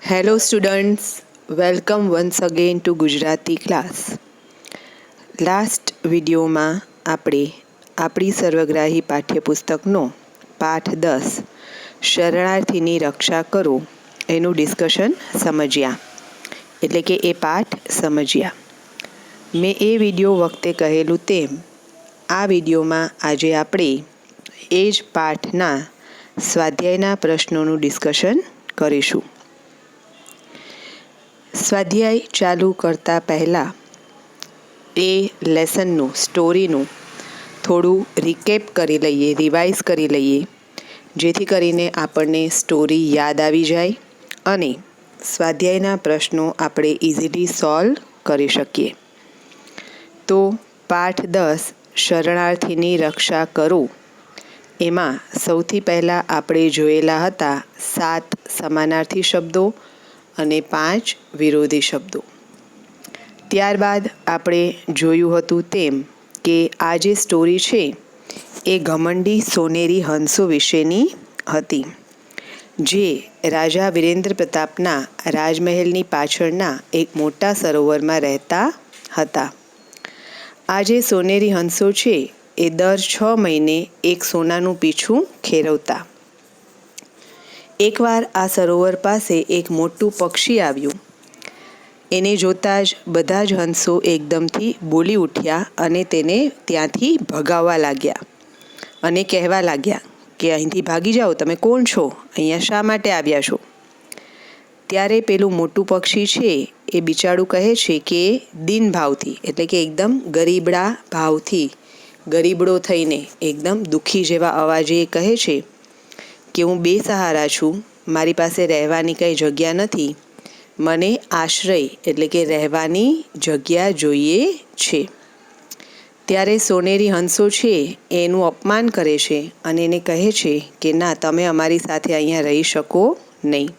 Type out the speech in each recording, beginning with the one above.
Hello students, welcome once again to Gujarati class. Last વિડીયોમાં આપણે આપણી સર્વગ્રાહી પાઠ્યપુસ્તકનો પાઠ 10 શરણાર્થીની રક્ષા કરો એનું ડિસ્કશન સમજ્યા, એટલે કે એ પાઠ સમજ્યા. મેં એ વિડીયો વખતે કહેલું તેમ આ વિડીયોમાં આજે આપણે એ જ પાઠના સ્વાધ્યાયના પ્રશ્નોનું ડિસ્કશન કરીશું. સ્વાધ્યાય ચાલુ કરતાં પહેલાં એ લેસનનું સ્ટોરીનું થોડું રિકેપ કરી લઈએ, રિવાઇઝ કરી લઈએ, જેથી કરીને આપણને સ્ટોરી યાદ આવી જાય અને સ્વાધ્યાયના પ્રશ્નો આપણે ઇઝીલી સોલ્વ કરી શકીએ. તો પાઠ 10 શરણાર્થીની રક્ષા કરો એમાં સૌથી પહેલાં આપણે જોયેલા હતા 7 સમાનાર્થી શબ્દો અને 5 વિરોધી શબ્દો. ત્યારબાદ આપણે જોયું હતું તેમ કે આ જે સ્ટોરી છે એ ઘમંડી સોનેરી હંસો વિશેની હતી, જે રાજા વિરેન્દ્ર પ્રતાપના રાજમહેલની પાછળના એક મોટા સરોવરમાં રહેતા હતા. આ જે સોનેરી હંસો છે એ દર 6 મહિને એક સોનાનું પીછું ખેરવતા. એકવાર આ સરોવર પાસે એક મોટું પક્ષી આવ્યું. એને જોતાં જ બધા જ હંસો એકદમથી બોલી ઉઠ્યા અને તેને ત્યાંથી ભગાવવા લાગ્યા અને કહેવા લાગ્યા કે અહીંથી ભાગી જાઓ, તમે કોણ છો, અહીંયા શા માટે આવ્યા છો? ત્યારે પેલું મોટું પક્ષી છે એ બિચારું કહે છે કે દીન ભાવથી, એટલે કે એકદમ ગરીબડા ભાવથી, ગરીબડો થઈને એકદમ દુઃખી જેવા અવાજે કહે છે કે હું બેસહારા છું, મારી પાસે રહેવાની કંઈ જગ્યા નથી, મને આશ્રય એટલે કે રહેવાની જગ્યા જોઈએ છે. ત્યારે સોનેરી હંસો છે એનું અપમાન કરે છે અને એને કહે છે કે ના, તમે અમારી સાથે અહીંયા રહી શકો નહીં,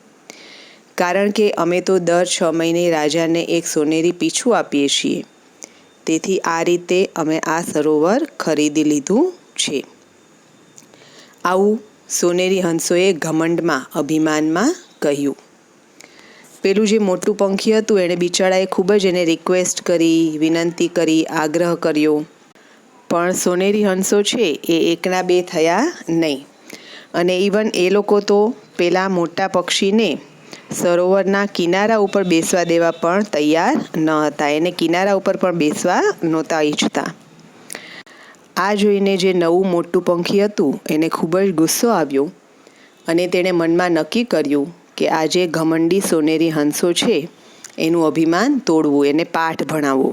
કારણ કે અમે તો દર 6 મહિને રાજાને એક સોનેરી પીછું આપીએ છીએ, તેથી આ રીતે અમે આ સરોવર ખરીદી લીધું છે. આવું સોનેરી હંસોએ ઘમંડમાં, અભિમાનમાં કહ્યું. પેલું જે મોટું પંખી હતું એણે બિચારાએ ખૂબ જ એને રિક્વેસ્ટ કરી, વિનંતી કરી, આગ્રહ કર્યો, પણ સોનેરી હંસો છે એ એકના બે થયા નહીં. અને ઇવન એ લોકો તો પેલા મોટા પક્ષીને સરોવરના કિનારા ઉપર બેસવા દેવા પણ તૈયાર ન હતા. એને કિનારા ઉપર પણ બેસવા નહોતા ઈચ્છતા. આ જોઈને જે નવું મોટું પંખી હતું એને ખૂબ જ ગુસ્સો આવ્યો અને તેણે મનમાં નક્કી કર્યું કે આ જે ઘમંડી સોનેરી હંસો છે એનું અભિમાન તોડવું, એને પાઠ ભણાવવો.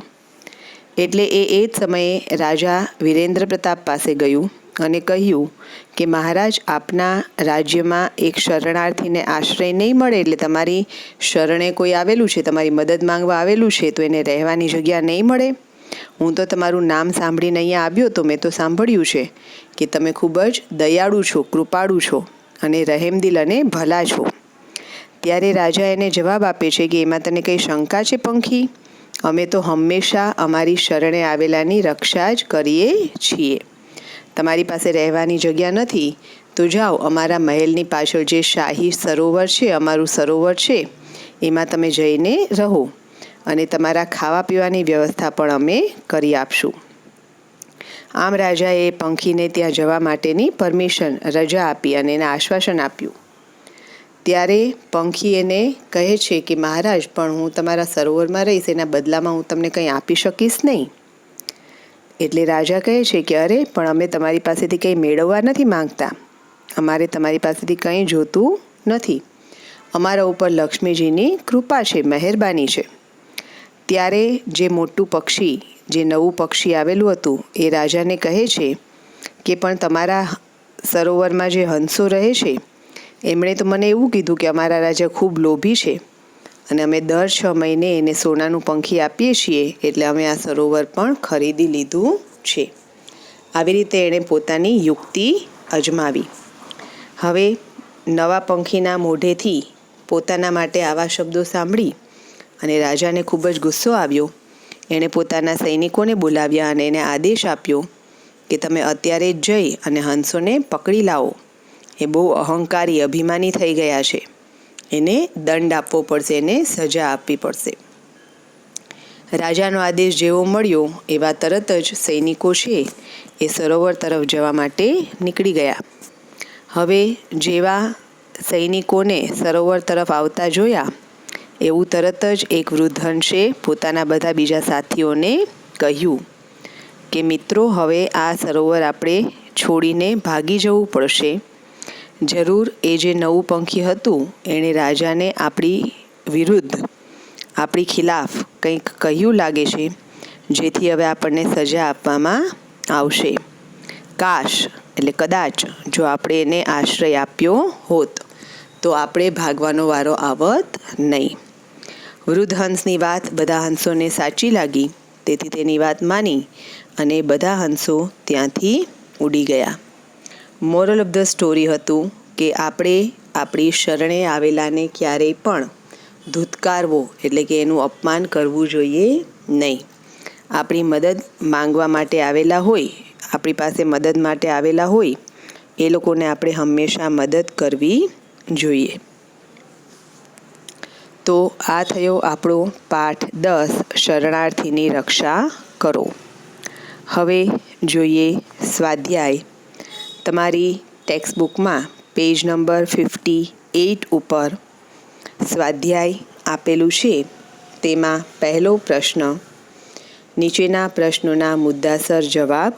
એટલે એ જ સમયે રાજા વિરેન્દ્ર પ્રતાપ પાસે ગયું અને કહ્યું કે મહારાજ, આપના રાજ્યમાં એક શરણાર્થીને આશ્રય નહીં મળે, એટલે તમારી શરણે કોઈ આવેલું છે, તમારી મદદ માંગવા આવેલું છે, તો એને રહેવાની જગ્યા નહીં મળે. હું તો તમારું નામ સાંભળીને અહીંયા આવ્યો, તો મેં તો સાંભળ્યું છે કે તમે ખૂબ જ દયાળુ છો, કૃપાળુ છો અને રહેમદિલ અને ભલા છો. ત્યારે રાજા એને જવાબ આપે છે કે એમાં તને કંઈ શંકા છે પંખી? અમે તો હંમેશા અમારી શરણે આવેલાની રક્ષા જ કરીએ છીએ. તમારી પાસે રહેવાની જગ્યા નથી તો જાઓ, અમારા મહેલની પાછળ જે શાહી સરોવર છે, અમારું સરોવર છે, એમાં તમે જઈને રહો અને તમારા ખાવા પીવાની વ્યવસ્થા પણ અમે કરી આપશું. આમ રાજાએ પંખીને ત્યાં જવા માટેની પરમિશન, રજા આપી અને એને આશ્વાસન આપ્યું. ત્યારે પંખી એને કહે છે કે મહારાજ, પણ હું તમારા સરોવરમાં રહીશ, એના બદલામાં હું તમને કંઈ આપી શકીશ નહીં. એટલે રાજા કહે છે કે અરે, પણ અમે તમારી પાસેથી કંઈ મેળવવા નથી માંગતા, અમારે તમારી પાસેથી કંઈ જોતું નથી, અમારા ઉપર લક્ષ્મીજીની કૃપા છે, મહેરબાની છે. ત્યારે જે મોટું પક્ષી, જે નવું પક્ષી આવેલું હતું, એ રાજાને કહે છે કે પણ તમારા સરોવરમાં જે હંસો રહે છે એમણે તો મને એવું કીધું કે અમારા રાજા ખૂબ લોભી છે અને અમે દર 6 મહિને એને સોનાનું પંખી આપીએ છીએ, એટલે અમે આ સરોવર પણ ખરીદી લીધું છે. આવી રીતે એણે પોતાની યુક્તિ અજમાવી. હવે નવા પંખીના મોઢેથી પોતાના માટે આવા શબ્દો સાંભળી અને રાજાને ખૂબ જ ગુસ્સો આવ્યો. એણે પોતાના સૈનિકોને બોલાવ્યા અને એને આદેશ આપ્યો કે તમે અત્યારે જ જઈ અને હંસોને પકડી લાવો. એ બહુ અહંકારી, અભિમાની થઈ ગયા છે એને દંડ આપવો પડશે, એને સજા આપવી પડશે. રાજાનો આદેશ જેવો મળ્યો એવા તરત જ સૈનિકો છે એ સરોવર તરફ જવા માટે નીકળી ગયા. હવે જેવા સૈનિકોને સરોવર તરફ આવતા જોયા એવું તરત જ એક વૃદ્ધ હંસે પોતાના બધા બીજા સાથીઓને કહ્યું કે મિત્રો, હવે આ સરોવર આપણે છોડીને ભાગી જવું પડશે. જરૂર એ જે નવું પંખી હતું એણે રાજાને આપણી વિરુદ્ધ, આપણી ખિલાફ કંઈક કહ્યું લાગે છે, જેથી હવે આપણને સજા આપવામાં આવશે. કાશ એટલે કદાચ જો આપણે એને આશ્રય આપ્યો હોત તો આપણે ભાગવાનો વારો આવત નહીં. વૃદ્ધ હંસની વાત બધા હંસોને સાચી લાગી, તેથી તેની વાત માની અને બધા હંસો ત્યાંથી ઉડી ગયા. મોરલ ઓફ ધ સ્ટોરી હતું કે આપણે આપણી શરણે આવેલાને ક્યારેય પણ ધૂતકારવો એટલે કે એનું અપમાન કરવું જોઈએ નહીં. આપણી મદદ માંગવા માટે આવેલા હોય, આપણી પાસે મદદ માટે આવેલા હોય એ લોકોને આપણે હંમેશા મદદ કરવી જોઈએ. તો આ થયો આપણો પાઠ 10, શરણાર્થીની રક્ષા કરો. હવે જોઈએ સ્વાધ્યાય. તમારી ટેક્સ્ટબુકમાં પેજ નંબર 58 ઉપર સ્વાધ્યાય આપેલું છે. તેમાં પહેલો પ્રશ્ન, નીચેના પ્રશ્નોના મુદ્દાસર જવાબ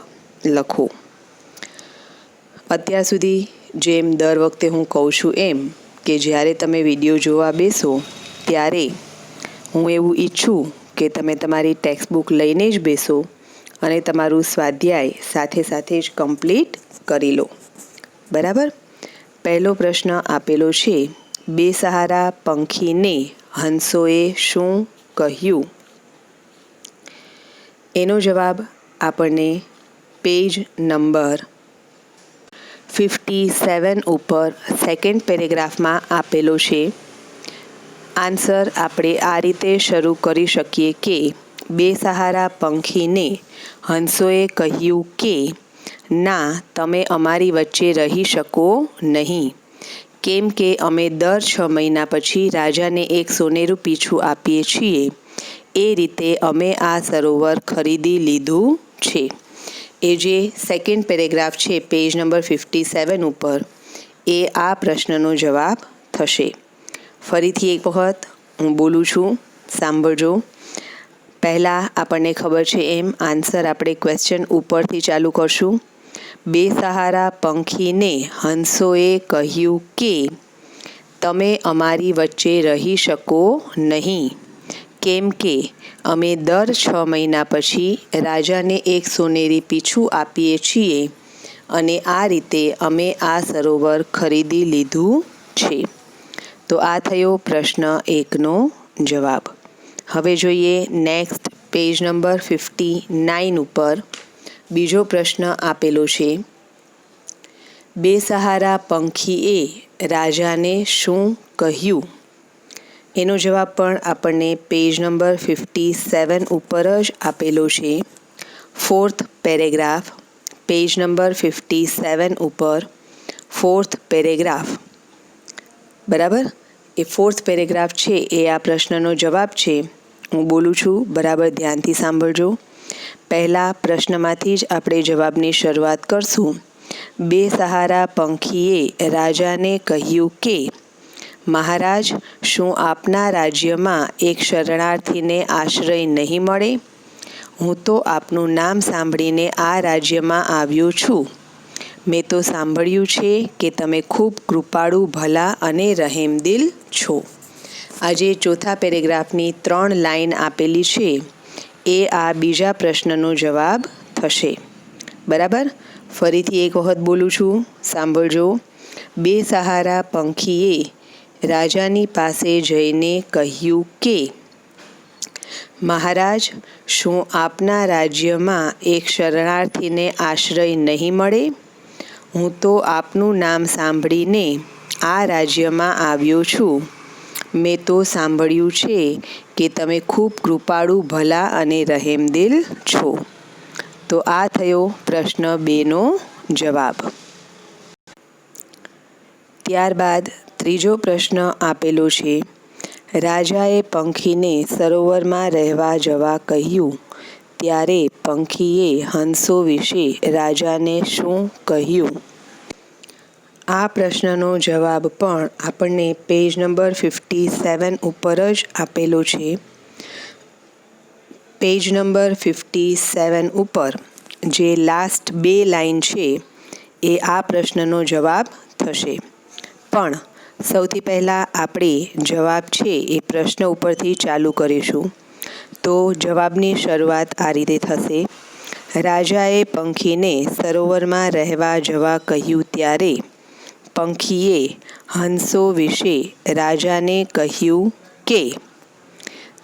લખો. અત્યાર સુધી જેમ દર વખતે હું કહું છું એમ કે જ્યારે તમે વિડીયો જોવા બેસો ત્યારે હું એવું ઈચ્છું કે તમે તમારી ટેક્સ્ટબુક લઈને જ બેસો અને તમારું સ્વાધ્યાય સાથે સાથે જ કમ્પ્લીટ કરી લો. બરાબર? પહેલો પ્રશ્ન આપેલો છે, બેસહારા પંખીને હંસોએ શું કહ્યું? એનો જવાબ આપણને પેજ નંબર 57 ઉપર સેકન્ડ પેરેગ્રાફમાં આપેલો છે. આન્સર આપણે આ રીતે શરૂ કરી શકીએ કે બેસહારા પંખીને હંસોએ કહ્યું કે ના, તમે અમારી વચ્ચે રહી શકો નહીં, કેમ કે અમે દર 6 મહિના પછી રાજાને એક સોનેરું પીછું આપીએ છીએ. એ રીતે અમે આ સરોવર ખરીદી લીધું છે. એ જે સેકન્ડ પેરેગ્રાફ છે પેજ નંબર 57 ઉપર, એ આ પ્રશ્નનો જવાબ થશે. ફરીથી એક વખત હું બોલું છું, સાંભળજો. પહેલાં આપણને ખબર છે એમ આન્સર આપણે ક્વેશ્ચન ઉપરથી ચાલુ કરશું. બેસહારા પંખીને હંસોએ કહ્યું કે તમે અમારી વચ્ચે રહી શકો નહીં, કેમ કે અમે દર 6 મહિના પછી રાજાને એક સોનેરી પીછું આપીએ છીએ અને આ રીતે અમે આ સરોવર ખરીદી લીધું છે. તો આ થયો પ્રશ્ન 1નો જવાબ. હવે જોઈએ નેક્સ્ટ પેજ નંબર 59 ઉપર બીજો પ્રશ્ન આપેલો છે, બેસહારા પંખીએ રાજાને શું કહ્યું? એનો જવાબ પણ આપણને પેજ નંબર 57 ઉપર જ આપેલો છે. ફોર્થ પેરેગ્રાફ, પેજ નંબર 57 ઉપર ફોર્થ પેરેગ્રાફ. બરાબર? એ ફોર્થ પેરેગ્રાફ છે એ આ પ્રશ્નનો જવાબ છે. હું બોલું છું, બરાબર ધ્યાનથી સાંભળજો. પહેલા પ્રશ્નમાંથી જ આપણે જવાબની શરૂઆત કરશું. બેસહારા પંખીએ રાજાને કહ્યું કે મહારાજ, શું આપના રાજ્યમાં એક શરણાર્થીને આશ્રય નહીં મળે? હું તો આપનું નામ સાંભળીને આ રાજ્યમાં આવ્યો છું. મેં તો સાંભળ્યું છે કે તમે ખૂબ કૃપાળુ, ભલા અને રહેમદિલ છો. આ જે ચોથા પેરેગ્રાફની 3 લાઈન આપેલી છે એ આ બીજા પ્રશ્નનો જવાબ થશે. બરાબર? ફરીથી એક વખત બોલું છું, સાંભળજો. બેસહારા પંખીએ રાજાની પાસે જઈને કહ્યું કે મહારાજ, શું આપના રાજ્યમાં એક શરણાર્થીને આશ્રય નહીં મળે? હું તો આપનું નામ સાંભળીને આ રાજ્યમાં આવ્યો છું. મેં તો સાંભળ્યું છે કે તમે ખૂબ કૃપાળુ, ભલા અને રહેમદિલ છો. તો આ થયો પ્રશ્ન 2નો જવાબ. ત્યારબાદ ત્રીજો પ્રશ્ન આપેલો છે, રાજાએ પંખીને સરોવરમાં રહેવા જવા કહ્યું ત્યારે પંખીએ હંસો વિશે રાજાને શું કહ્યું? આ પ્રશ્નનો જવાબ પણ આપણને પેજ નંબર 57 ઉપર જ આપેલો છે. પેજ નંબર 57 ઉપર જે લાસ્ટ 2 લાઈન છે એ આ પ્રશ્નનો જવાબ થશે. પણ સૌથી પહેલાં આપણે જવાબ છે એ પ્રશ્ન ઉપરથી ચાલુ કરીશું. તો જવાબની શરૂઆત આ રીતે થશે, રાજાએ પંખીને સરોવરમાં રહેવા જવા કહ્યું ત્યારે પંખીએ હંસો વિશે રાજાને કહ્યું કે,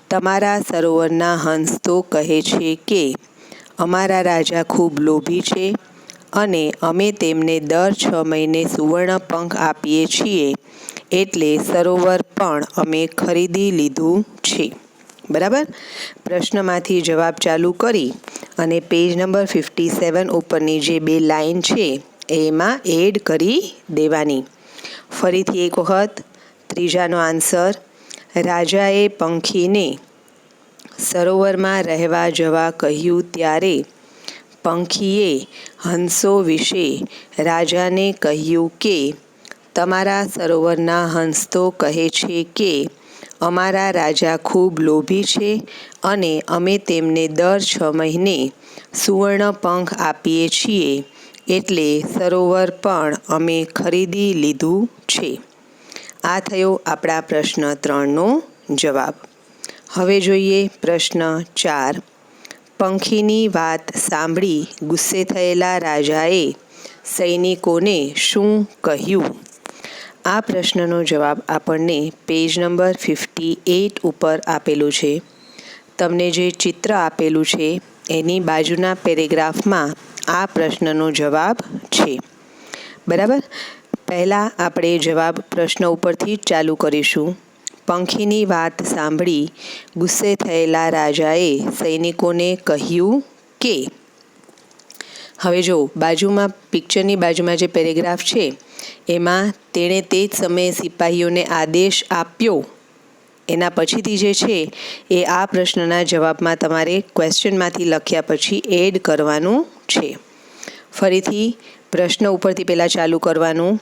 તમારા સરોવરના હંસ તો કહે છે કે અમારા રાજા ખૂબ લોભી છે અને અમે તેમને દર 6 મહિને સુવર્ણ પંખ આપીએ છીએ, એટલે સરોવર પણ અમે ખરીદી લીધું છે. બરાબર? પ્રશ્નમાંથી જવાબ ચાલુ કરી અને પેજ નંબર 57 ઉપરની જે 2 લાઈન છે એમાં એડ કરી દેવાની. ફરીથી એક વખત ત્રીજાનો આન્સર, રાજાએ પંખીને સરોવરમાં રહેવા જવા કહ્યું ત્યારે પંખીએ હંસો વિશે રાજાને કહ્યું કે, તમારા સરોવરના હંસ તો કહે છે કે અમારા રાજા ખૂબ લોભી છે અને અમે તેમને દર 6 મહિને સુવર્ણ પંખ આપીએ છીએ, એટલે સરોવર પણ અમે ખરીદી લીધું છે. આ થયો આપણા પ્રશ્ન 3નો જવાબ. હવે જોઈએ પ્રશ્ન 4. પંખીની વાત સાંભળી ગુસ્સે થયેલા રાજાએ સૈનિકોને શું કહ્યું? આ પ્રશ્નનો જવાબ આપણને પેજ નંબર 58 ઉપર આપેલું છે. તમને જે ચિત્ર આપેલું છે એની બાજુના પેરેગ્રાફમાં આ પ્રશ્નનો જવાબ છે. બરાબર? પહેલાં આપણે જવાબ પ્રશ્ન ઉપરથી જ ચાલુ કરીશું. પંખીની વાત સાંભળી ગુસ્સે થયેલા રાજાએ સૈનિકોને કહ્યું કે, હવે જો બાજુમાં પિક્ચરની બાજુમાં જે પેરેગ્રાફ છે એમાં તેણે તે જ સમયે સિપાહીઓને આદેશ આપ્યો, એના પછીથી જે છે એ આ પ્રશ્નના જવાબમાં તમારે ક્વેશ્ચનમાંથી લખ્યા પછી એડ કરવાનું છે. ફરીથી પ્રશ્ન ઉપરથી પહેલાં ચાલુ કરવાનું.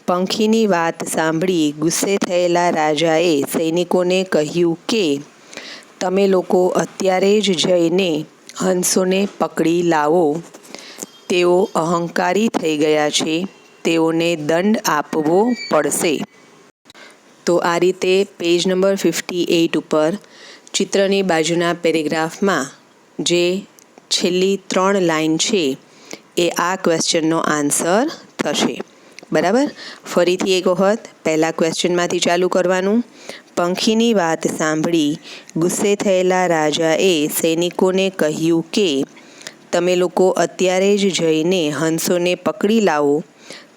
પંખીની વાત સાંભળી ગુસ્સે થયેલા રાજાએ સૈનિકોને કહ્યું કે, તમે લોકો અત્યારે જ જઈને હંસોને પકડી લાવો. તેઓ અહંકારી થઈ ગયા છે, તેઓને દંડ આપવો પડશે. તો આ રીતે પેજ નંબર 58 ઉપર ચિત્રની બાજુના પેરેગ્રાફમાં જે છેલ્લી 3 લાઈન છે એ આ ક્વેશ્ચનનો આન્સર થશે. બરાબર? ફરીથી એક વખત પહેલાં ક્વેશ્ચનમાંથી ચાલુ કરવાનું. પંખીની વાત સાંભળી ગુસ્સે થયેલા રાજાએ સૈનિકોને કહ્યું કે, તમે લોકો અત્યારે જ જઈને હંસોને પકડી લાવો.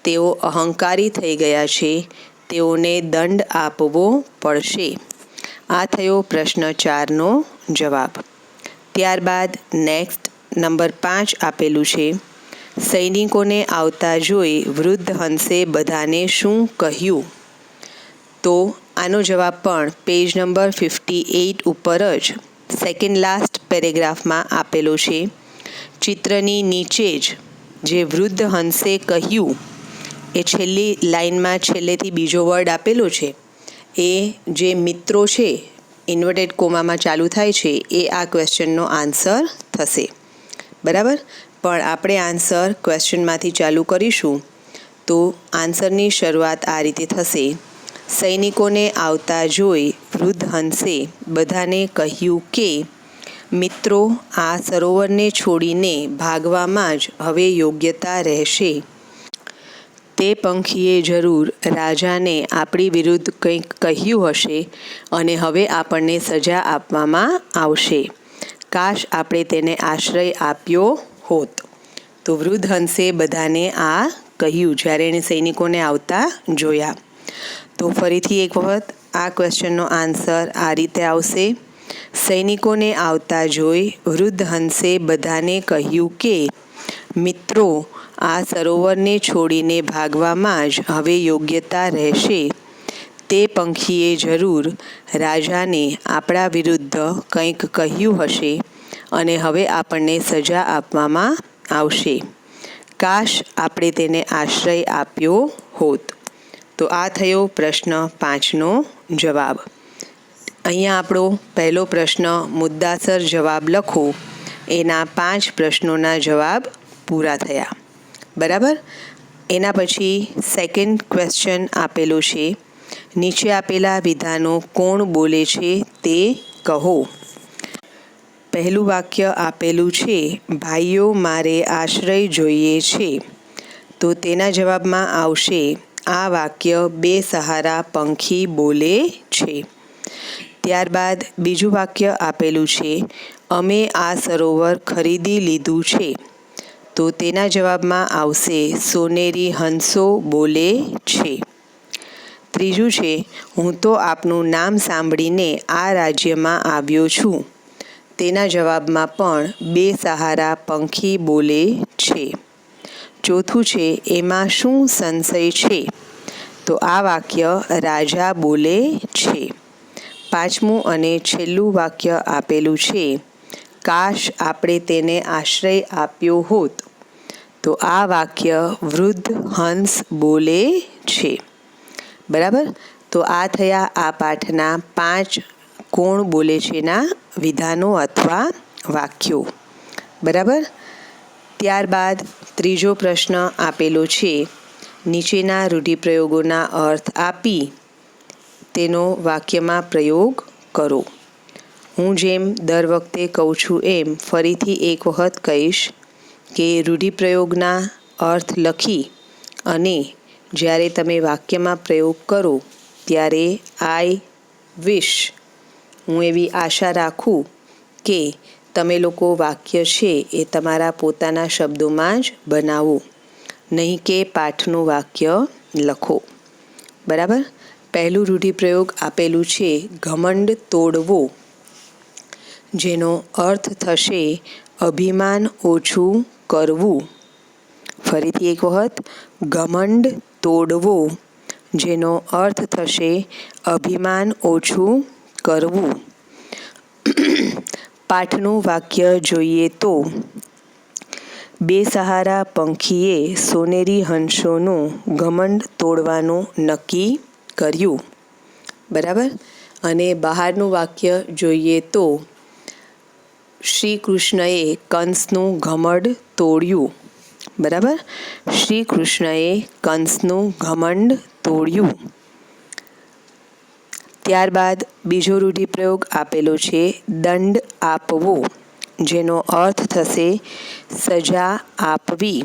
તેઓ અહંકારી થઈ ગયા છે, તેઓને દંડ આપવો પડશે. આ થયો પ્રશ્ન 4નો જવાબ. ત્યારબાદ નેક્સ્ટ નંબર 5 આપેલું છે, સૈનિકોને આવતા જોઈ વૃદ્ધ હંસે બધાને શું કહ્યું? તો આનો જવાબ પણ પેજ નંબર 58 ઉપર જ સેકન્ડ લાસ્ટ પેરેગ્રાફમાં આપેલો છે. ચિત્રની નીચે જ જે વૃદ્ધ હંસે કહ્યું એ છેલ્લી લાઈનમાં છેલ્લેથી બીજો વર્ડ આપેલો છે, એ જે મિત્રો છે ઇન્વર્ટેડ કોમામાં ચાલુ થાય છે એ આ ક્વેશ્ચનનો આન્સર થશે. બરાબર? પણ આપણે આન્સર ક્વેશ્ચનમાંથી ચાલુ કરીશું. તો આન્સરની શરૂઆત આ રીતે થશે, સૈનિકોને આવતા જોઈ વૃદ્ધ હંસે બધાને કહ્યું કે, મિત્રો, આ સરોવરને છોડીને ભાગવામાં જ હવે યોગ્યતા રહેશે. તે પંખીએ જરૂર રાજાને આપણી વિરુદ્ધ કંઈક કહ્યું હશે અને હવે આપણને સજા આપવામાં આવશે. કાશ આપણે તેને આશ્રય આપ્યો હોત. તો વૃદ્ધ હંસે બધાને આ કહ્યું જ્યારે એણે સૈનિકોને આવતા જોયા. તો ફરીથી એક વખત આ ક્વેશ્ચનનો આન્સર આ રીતે આવશે, સૈનિકોને આવતા જોઈ વૃદ્ધ હંસે બધાને કહ્યું કે, મિત્રો, આ સરોવરને છોડીને ભાગવામાં જ હવે યોગ્યતા રહેશે. તે પંખીએ જરૂર રાજાને આપણા વિરુદ્ધ કંઈક કહ્યું હશે અને હવે આપણને સજા આપવામાં આવશે. કાશ આપણે તેને આશ્રય આપ્યો હોત. તો આ થયો પ્રશ્ન 5નો જવાબ. અહીંયા આપણો પહેલો પ્રશ્ન મુદ્દાસર જવાબ લખો, એના 5 પ્રશ્નોના જવાબ પૂરા થયા. બરાબર. એના પછી સેકન્ડ ક્વેશ્ચન આપેલો છે, નીચે આપેલા વિધાનો કોણ બોલે છે તે કહો. પહેલું વાક્ય આપેલું છે, ભાઈઓ મારે આશ્રય જોઈએ છે. તો તેના જવાબમાં આવશે, આ વાક્ય બેસહારા પંખી બોલે છે. ત્યારબાદ બીજું વાક્ય આપેલું છે, અમે આ સરોવર ખરીદી લીધું છે. તો તેના જવાબમાં આવશે, સોનેરી હંસો બોલે છે. ત્રીજું છે, હું તો આપનું નામ સાંભળીને આ રાજ્યમાં આવ્યો છું. તેના જવાબમાં પણ બેસહારા પંખી બોલે છે. ચોથું છે, એમાં શું સંશય છે? તો આ વાક્ય રાજા બોલે છે. પાંચમું અને છેલ્લું વાક્ય આપેલું છે, કાશ આપણે તેને આશ્રય આપ્યો હોત. તો આ વાક્ય વૃદ્ધ હંસ બોલે છે. બરાબર. તો આ થયા આ પાઠના 5 કોણ બોલે છેના વિધાનો અથવા વાક્યો. બરાબર. ત્યારબાદ ત્રીજો પ્રશ્ન આપેલો છે, નીચેના રૂઢિપ્રયોગોના અર્થ આપી તેનો વાક્યમાં પ્રયોગ કરો. હું જેમ દર વખતે કહું છું એમ ફરીથી એક વખત કહીશ કે રૂઢિપ્રયોગના અર્થ લખી અને જ્યારે તમે વાક્યમાં પ્રયોગ કરો ત્યારે આઈ વિશ, હું એવી આશા રાખું કે તમે લોકો વાક્ય છે એ તમારા પોતાના શબ્દોમાં જ બનાવો, નહીં કે પાઠનું વાક્ય લખો. બરાબર. પહેલું રૂઢિપ્રયોગ આપેલું છે, ઘમંડ તોડવો, જેનો અર્થ થશે અભિમાન ઓછું કરવું. ફરીથી એક વખત, ઘમંડ તોડવો, જેનો અર્થ થશે અભિમાન ઓછું કરવું. પાઠનું વાક્ય જોઈએ તો, બેસહારા પંખીએ સોનેરી હંસોનું ઘમંડ તોડવાનું નક્કી કર્યું. બરાબર. અને બહારનું વાક્ય જોઈએ તો, શ્રી કૃષ્ણએ કંસનું ઘમંડ તોડ્યું. બરાબર. શ્રી કૃષ્ણએ કંસનું ઘમંડ તોડ્યું. ત્યારબાદ બીજો રૂઢિપ્રયોગ આપેલો છે, દંડ આપવો, જેનો અર્થ થશે સજા આપવી.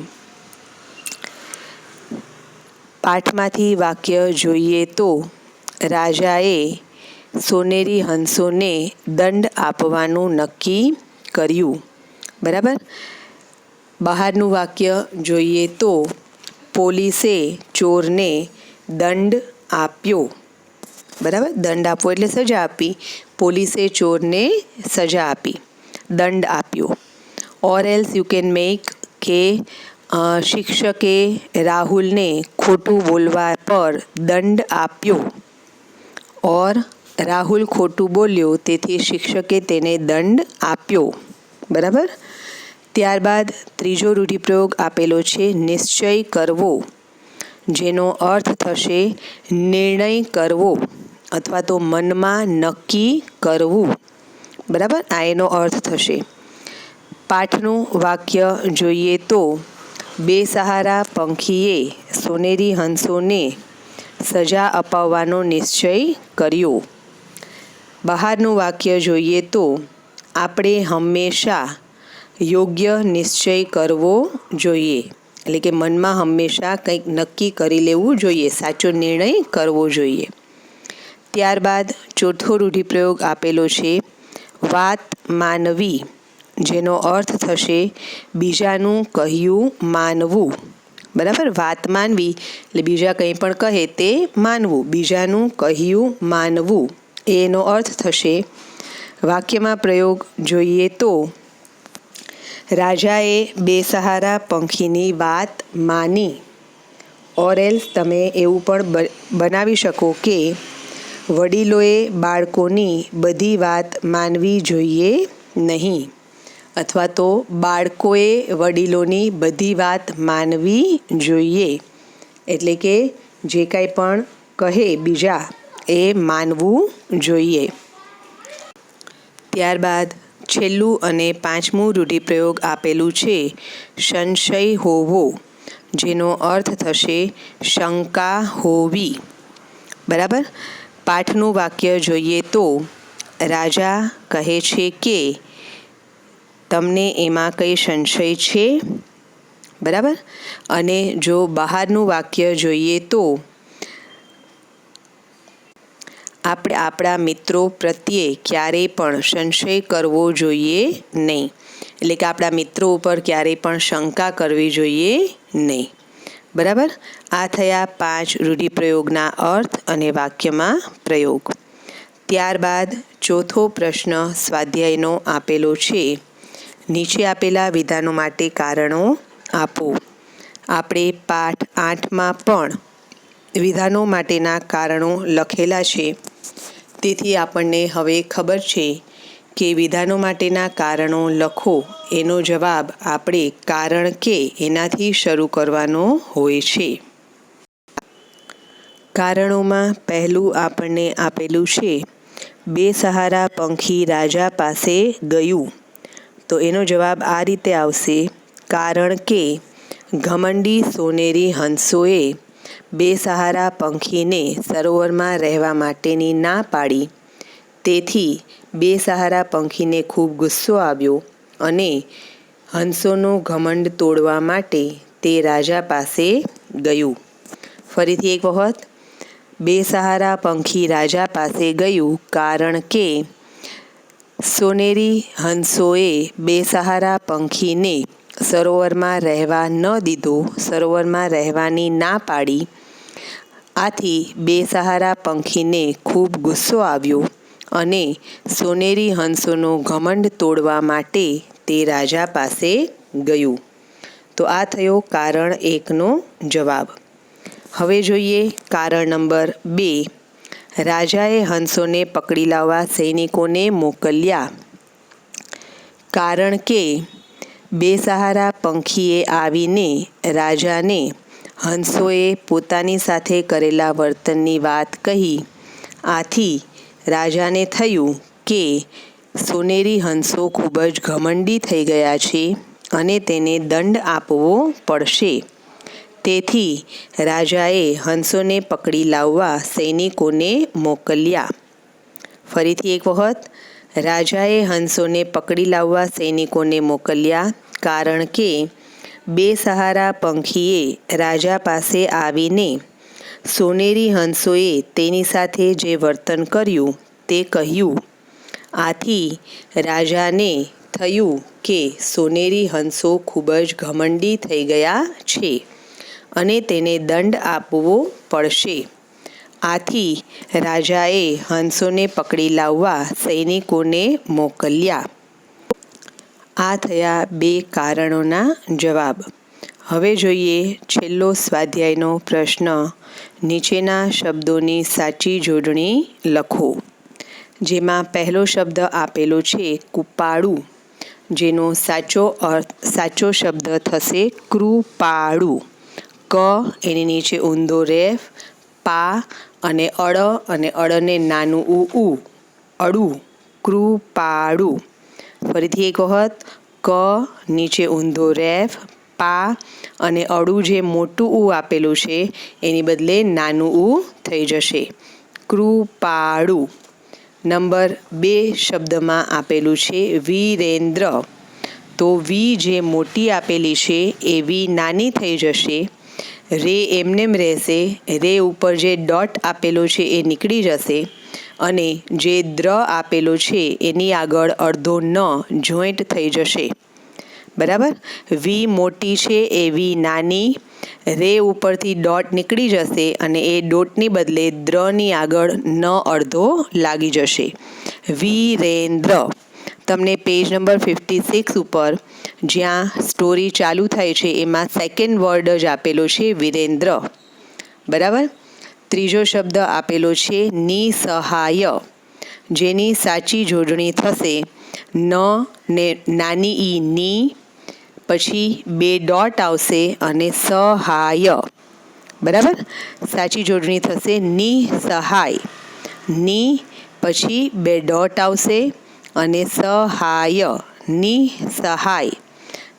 પાઠમાંથી વાક્ય જોઈએ તો, રાજાએ સોનેરી હંસોને દંડ આપવાનું નક્કી કર્યું. બરાબર. બહારનું વાક્ય જોઈએ તો, પોલીસે ચોરને દંડ આપ્યો. બરાબર. દંડ આપવો એટલે સજા આપી. પોલીસે ચોરને સજા આપી, દંડ આપ્યો. Or else you can make કે શિક્ષકે રાહુલને ખોટું બોલવા પર દંડ આપ્યો. ઓર રાહુલ ખોટું બોલ્યો તેથી શિક્ષકે તેને દંડ આપ્યો. બરાબર. ત્યારબાદ ત્રીજો રૂઢિપ્રયોગ આપેલો છે, નિશ્ચય કરવો, જેનો અર્થ થશે નિર્ણય કરવો અથવા તો મનમાં નક્કી કરવું. બરાબર. આ એનો અર્થ થશે. પાઠનું વાક્ય જોઈએ તો, બેસહારા પંખીએ સોનેરી હંસોને સજા અપાવવાનો નિશ્ચય કર્યો. બહારનું વાક્ય જોઈએ તો, આપણે હંમેશા યોગ્ય નિશ્ચય કરવો જોઈએ. એટલે કે મનમાં હંમેશા કંઈક નક્કી કરી લેવું જોઈએ, સાચો નિર્ણય કરવો જોઈએ. ત્યારબાદ ચોથો રૂઢિપ્રયોગ આપેલો છે, વાત માનવી, જેનો અર્થ થશે બીજાનું કહ્યું માનવું. બરાબર. વાત માનવી એટલે બીજા કંઈ પણ કહે તે માનવું, બીજાનું કહ્યું માનવું એનો અર્થ થશે. વાક્યમાં પ્રયોગ જોઈએ તો, રાજાએ બેસહારા પંખીની વાત માની. ઓર એલ્સ તમે એવું પણ બનાવી શકો કે વડીલોએ બાળકોની બધી વાત માનવી જોઈએ નહીં, અથવા તો બાળકોએ વડીલોની બધી વાત માનવી જોઈએ, એટલે કે જે કાંઈ પણ કહે બીજા એ માનવું જોઈએ. ત્યારબાદ છેલ્લું અને પાંચમું રૂઢિપ્રયોગ આપેલું છે સંશય હોવો, જેનો અર્થ થશે શંકા હોવી. બરાબર. પાઠનું વાક્ય જોઈએ તો રાજા કહે છે કે તમને એમાં કંઈ સંશય છે. બરાબર. અને જો બહારનું વાક્ય જોઈએ તો આપણે આપણા મિત્રો પ્રત્યે ક્યારેય પણ સંશય કરવો જોઈએ નહીં, એટલે કે આપણા મિત્રો ઉપર ક્યારેય પણ શંકા કરવી જોઈએ નહીં. બરાબર. આ થયા 5 રૂઢિપ્રયોગના અર્થ અને વાક્યમાં પ્રયોગ. ત્યારબાદ ચોથો પ્રશ્ન સ્વાધ્યાયનો આપેલો છે, નીચે આપેલા વિધાનો માટે કારણો આપો. આપણે પાઠ 8માં પણ વિધાનો માટેના કારણો લખેલા છે, તેથી આપણને હવે ખબર છે કે વિધાનો માટેના કારણો લખો એનો જવાબ આપણે કારણ કે એનાથી શરૂ કરવાનો હોય છે. કારણોમાં પહેલું આપણને આપેલું છે બેસહારા પંખી રાજા પાસે ગયું. તો એનો જવાબ આ રીતે આવશે, કારણ કે ઘમંડી સોનેરી હંસોએ બેસહારા પંખીને સરોવરમાં રહેવા માટેની ના પાડી, તેથી બેસહારા પંખીને ખૂબ ગુસ્સો આવ્યો અને હંસોનો ઘમંડ તોડવા માટે તે રાજા પાસે ગયું. ફરીથી એક વખત, બેસહારા પંખી રાજા પાસે ગયું કારણ કે સોનેરી હંસોએ બેસહારા પંખીને સરોવરમાં રહેવા ન દીધો, સરોવરમાં રહેવાની ના પાડી. આથી બેસહારા પંખીને ખૂબ ગુસ્સો આવ્યો અને સોનેરી હંસોનો ઘમંડ તોડવા માટે તે રાજા પાસે ગયું. તો આ થયો કારણ 1નો જવાબ. હવે જોઈએ કારણ નંબર 2. રાજાએ હંસોને પકડી લાવવા સૈનિકોને મોકલ્યા. કારણ કે બેસહારા પંખીએ આવીને રાજાને હંસોએ પોતાની સાથે કરેલા વર્તનની વાત કહી. આથી રાજાને થયું કે સોનેરી હંસો ખૂબ જ ઘમંડી થઈ ગયા છે અને તેને દંડ આપવો પડશે. તેથી રાજાએ હંસોને પકડી લાવવા સૈનિકોને મોકલ્યા. ફરીથી એક વખત, રાજાએ હંસોને પકડી લાવવા સૈનિકોને મોકલ્યા કારણ કે બેસહારા પંખીએ રાજા પાસે આવીને સોનેરી હંસોએ તેની સાથે જે વર્તન કર્યું તે કહ્યું. આથી રાજાને થયું કે સોનેરી હંસો ખૂબ જ ઘમંડી થઈ ગયા છે અને તેને દંડ આપવો પડશે. આથી રાજાએ હંસોને પકડી લાવવા સૈનિકોને મોકલ્યા. આ થયા 2 કારણોના જવાબ. હવે જોઈએ છેલ્લો સ્વાધ્યાયનો પ્રશ્ન, નીચેના શબ્દોની સાચી જોડણી લખો. જેમાં પહેલો શબ્દ આપેલો છે કૃપાળુ, જેનો સાચો શબ્દ થશે કૃપાળુ. ક એની નીચે ઊંધો રેફ, પા અને અડને નાનું ઉ, અડુ, કૃપાળુ. ફરીથી એક વખત, ક નીચે ઊંધો રેફ, પા અને અડું જે મોટું ઉ આપેલું છે એની બદલે નાનું ઉ થઈ જશે, કૃપાળુ. નંબર 2 શબ્દમાં આપેલું છે વીરેન્દ્ર. તો વી જે મોટી આપેલી છે એ વી નાની થઈ જશે. રે એમનેમ રહેશે, રે ઉપર જે ડોટ આપેલો છે એ નીકળી જશે અને જે દ્ર આપેલો છે એની આગળ અડધો ન જોઈન્ટ થઈ જશે. બરાબર. વી મોટી છે એ વી નાની, રે ઉપરથી ડોટ નીકળી જશે અને એ ડોટની બદલે દ્રની આગળ ન અડધો લાગી જશે, વીરેન્દ્ર. તમને પેજ નંબર 56 ઉપર જ્યાં સ્ટોરી ચાલુ થાય છે એમાં સેકન્ડ વર્ડ જ આપેલો છે વીરેન્દ્ર. બરાબર. ત્રીજો શબ્દ આપેલો છે નિસહાય, જેની સાચી જોડણી થશે ન ને નાની ઈ ની, પછી 2 ડોટ આવશે અને સહાય. બરાબર, સાચી જોડણી થશે નિસહાય, ની પછી 2 ડોટ આવશે અને સહાય, નિસહાય.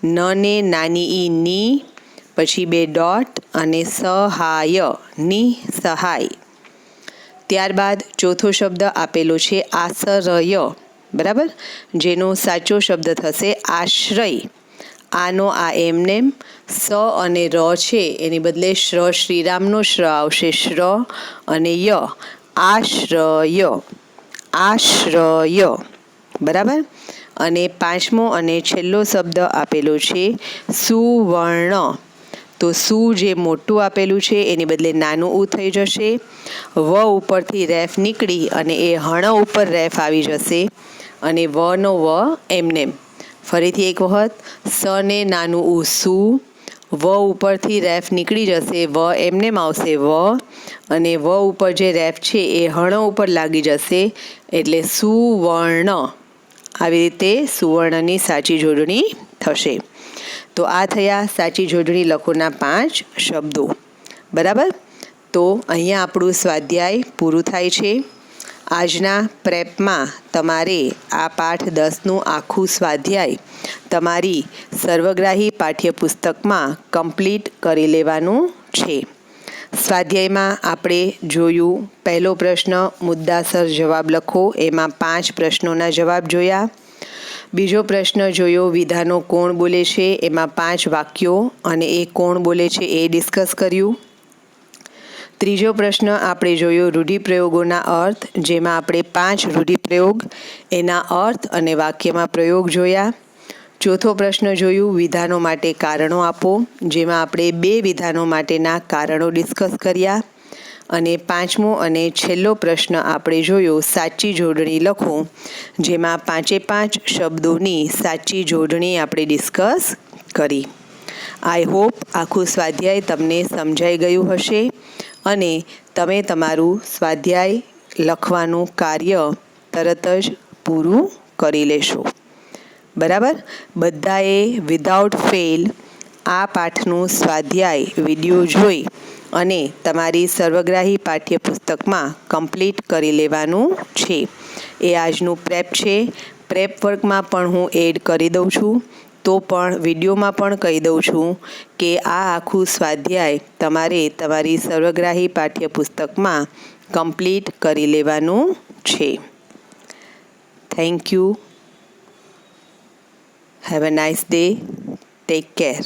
ન ને નાની ઈ ની, પછી 2 ડોટ અને સહાય, નિસહાય. ત્યારબાદ ચોથો શબ્દ આપેલો છે આશ્રય. બરાબર, જેનો સાચો શબ્દ થશે આશ્રય. આનો આ એમનેમ, સ અને ર છે એની બદલે શ્રીરામનો શ્ર આવશે, શ્ર અને ય, આશ્રય, આશ્રય. બરાબર, અને પાંચમો અને છેલ્લો શબ્દ આપેલો છે સુવર્ણ. તો સુ જે મોટું આપેલું છે એની બદલે નાનું ઉ થઈ જશે, વ ઉપરથી રેફ નીકળી અને એ હણ ઉપર રેફ આવી જશે અને વનો વ એમનેમ. ફરીથી એક વખત, સ ને નાનું ઉ સુ, વ ઉપરથી રેફ નીકળી જશે, વ એમનેમ આવશે વ, અને વ ઉપર જે રેફ છે એ હણ ઉપર લાગી જશે એટલે સુવર્ણ. આવી રીતે સુવર્ણની સાચી જોડણી થશે. તો આ થયા સાચી જોડણી લખોના 5 શબ્દો. બરાબર, તો અહીંયા આપણું સ્વાધ્યાય પૂરું થાય છે. આજના પ્રેપમાં તમારે આ પાઠ 10નું આખું સ્વાધ્યાય તમારી સર્વગ્રાહી પાઠ્યપુસ્તકમાં કમ્પ્લીટ કરી લેવાનું છે. સ્વાધ્યાયમાં આપણે જોયું, પહેલો પ્રશ્ન મુદ્દાસર જવાબ લખો, એમાં 5 પ્રશ્નોના જવાબ જોયા. બીજો પ્રશ્ન જોયો વિધાનો કોણ બોલે છે, એમાં 5 વાક્યો અને એ કોણ બોલે છે એ ડિસ્કસ કર્યું. ત્રીજો પ્રશ્ન આપણે જોયો રૂઢિપ્રયોગોના અર્થ, જેમાં આપણે 5 રૂઢિપ્રયોગ, એના અર્થ અને વાક્યમાં પ્રયોગ જોયા. ચોથો પ્રશ્ન જોયું વિધાનો માટે કારણો આપો, જેમાં આપણે 2 વિધાનો માટેના કારણો ડિસ્કસ કર્યા. અને પાંચમો અને છેલ્લો પ્રશ્ન આપણે જોયો સાચી જોડણી લખો, જેમાં 5 શબ્દોની સાચી જોડણી આપણે ડિસ્કસ કરી. આઈ હોપ આખું સ્વાધ્યાય તમને સમજાઈ ગયું હશે અને તમે તમારું સ્વાધ્યાય લખવાનું કાર્ય તરત જ પૂરું કરી લેશો. બરાબર, બધાએ વિધાઉટ ફેલ આ પાઠનું સ્વાધ્યાય વિડીયો જોઈ અને તમારી સર્વગ્રાહી પાઠ્યપુસ્તકમાં કમ્પ્લીટ કરી લેવાનું છે. એ આજનું પ્રેપ છે. પ્રેપ વર્કમાં પણ હું એડ કરી દઉં છું, તો પણ વિડીયોમાં પણ કહી દઉં છું કે આ આખું સ્વાધ્યાય તમારે તમારી સર્વગ્રાહી પાઠ્યપુસ્તકમાં કમ્પ્લીટ કરી લેવાનું છે. Thank you. Have a nice day. Take care.